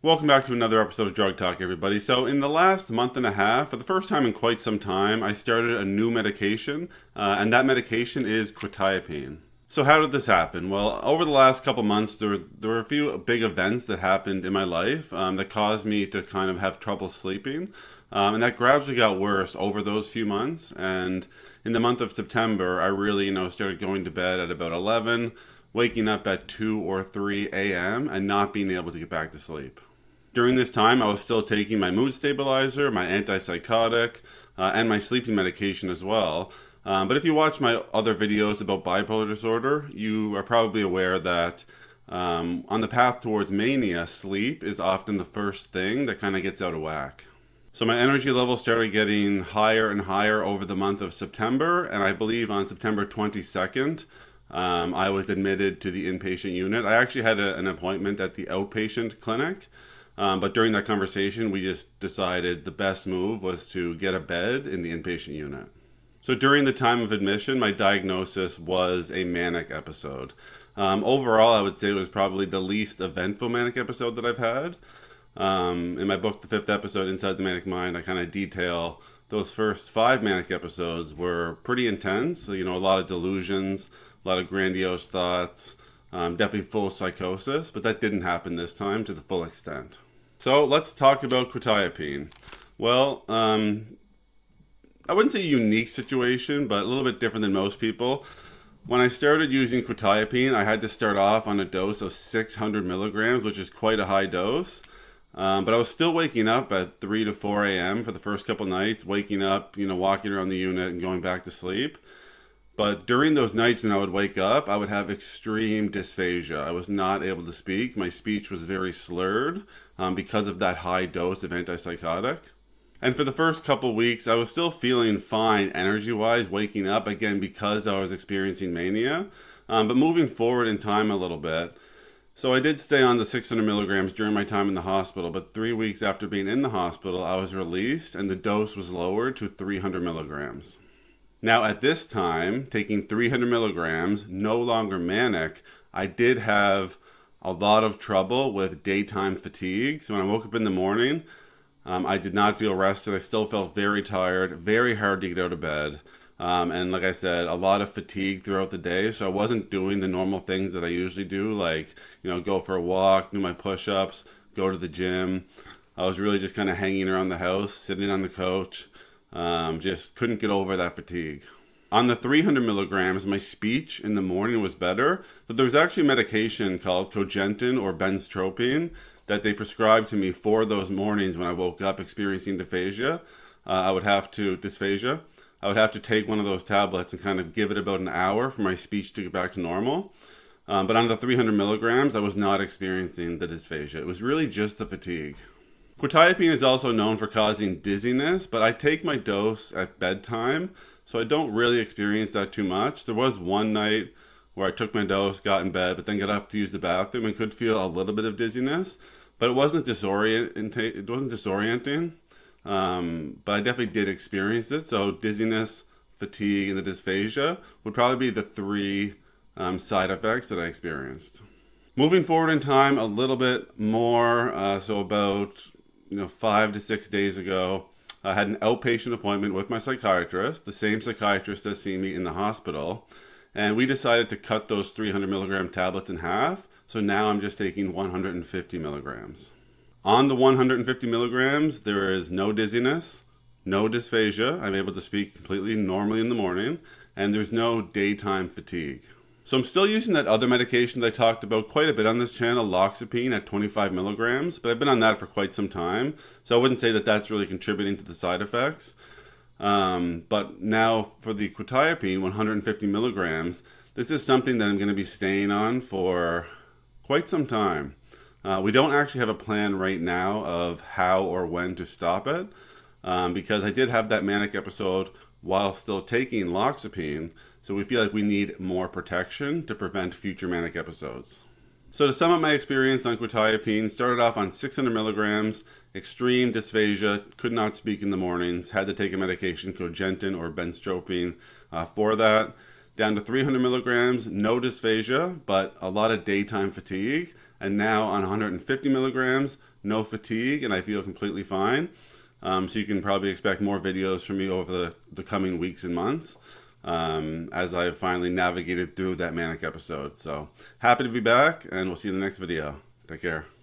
Welcome back to another episode of Drug Talk, everybody. So, in the last month and a half, for the first time in quite some time, I started a new medication, and that medication is Quetiapine. So, how did this happen? Well, over the last couple months, there were a few big events that happened in my life that caused me to kind of have trouble sleeping, and that gradually got worse over those few months. And in the month of September, I really, started going to bed at about 11, waking up at 2 or 3 a.m., and not being able to get back to sleep. During this time, I was still taking my mood stabilizer, my anti-psychotic, and my sleeping medication as well. But if you watch my other videos about bipolar disorder, you are probably aware that on the path towards mania, sleep is often the first thing that kind of gets out of whack. So my energy level started getting higher and higher over the month of September, and I believe on September 22nd, I was admitted to the inpatient unit. I actually had an appointment at the outpatient clinic. But during that conversation, we just decided the best move was to get a bed in the inpatient unit. So during the time of admission, my diagnosis was a manic episode. Overall, I would say it was probably the least eventful manic episode that I've had. In my book, The Fifth Episode, Inside the Manic Mind, I kind of detail those first 5 manic episodes were pretty intense. A lot of delusions, a lot of grandiose thoughts, definitely full psychosis, but that didn't happen this time to the full extent. So let's talk about Quetiapine. Well, I wouldn't say a unique situation, but a little bit different than most people. When I started using Quetiapine, I had to start off on a dose of 600 milligrams, which is quite a high dose. But I was still waking up at 3 to 4 a.m. for the first couple nights, waking up, walking around the unit and going back to sleep. But during those nights when I would wake up, I would have extreme dysphagia. I was not able to speak. My speech was very slurred because of that high dose of antipsychotic. And for the first couple weeks, I was still feeling fine energy-wise, waking up, again, because I was experiencing mania. But moving forward in time a little bit, so I did stay on the 600 milligrams during my time in the hospital, but 3 weeks after being in the hospital, I was released and the dose was lowered to 300 milligrams. Now, at this time, taking 300 milligrams, no longer manic, I did have a lot of trouble with daytime fatigue. So when I woke up in the morning, I did not feel rested. I still felt very tired, very hard to get out of bed. And like I said, a lot of fatigue throughout the day. So I wasn't doing the normal things that I usually do, like, go for a walk, do my push-ups, go to the gym. I was really just kind of hanging around the house, sitting on the couch. Just couldn't get over that fatigue. On the 300 milligrams, my speech in the morning was better, but there was actually a medication called cogentin or benztropine that they prescribed to me for those mornings when I woke up experiencing dysphagia. I would have to take one of those tablets and kind of give it about an hour for my speech to get back to normal. But on the 300 milligrams, I was not experiencing the dysphagia. It was really just the fatigue. Quetiapine is also known for causing dizziness, but I take my dose at bedtime, so I don't really experience that too much. There was one night where I took my dose, got in bed, but then got up to use the bathroom and could feel a little bit of dizziness, but it wasn't disorienting. But I definitely did experience it. So dizziness, fatigue, and the dysphagia would probably be the 3 side effects that I experienced. Moving forward in time a little bit more, so about 5 to 6 days ago, I had an outpatient appointment with my psychiatrist, the same psychiatrist that's seen me in the hospital, and we decided to cut those 300 milligram tablets in half. So now I'm just taking 150 milligrams. On the 150 milligrams, there is no dizziness, no dysphagia. I'm able to speak completely normally in the morning, and there's no daytime fatigue. So I'm still using that other medication that I talked about quite a bit on this channel, loxapine at 25 milligrams, but I've been on that for quite some time, so I wouldn't say that that's really contributing to the side effects. But now for the Quetiapine, 150 milligrams, this is something that I'm going to be staying on for quite some time. We don't actually have a plan right now of how or when to stop it, because I did have that manic episode while still taking loxapine, so we feel like we need more protection to prevent future manic episodes. So to sum up my experience on Quetiapine, started off on 600 milligrams, extreme dysphagia, could not speak in the mornings, had to take a medication, cogentin or benztropine for that. Down to 300 milligrams, no dysphagia, but a lot of daytime fatigue. And now on 150 milligrams, no fatigue, and I feel completely fine. So you can probably expect more videos from me over the coming weeks and months as I finally navigated through that manic episode. So happy to be back, and we'll see you in the next video. Take care.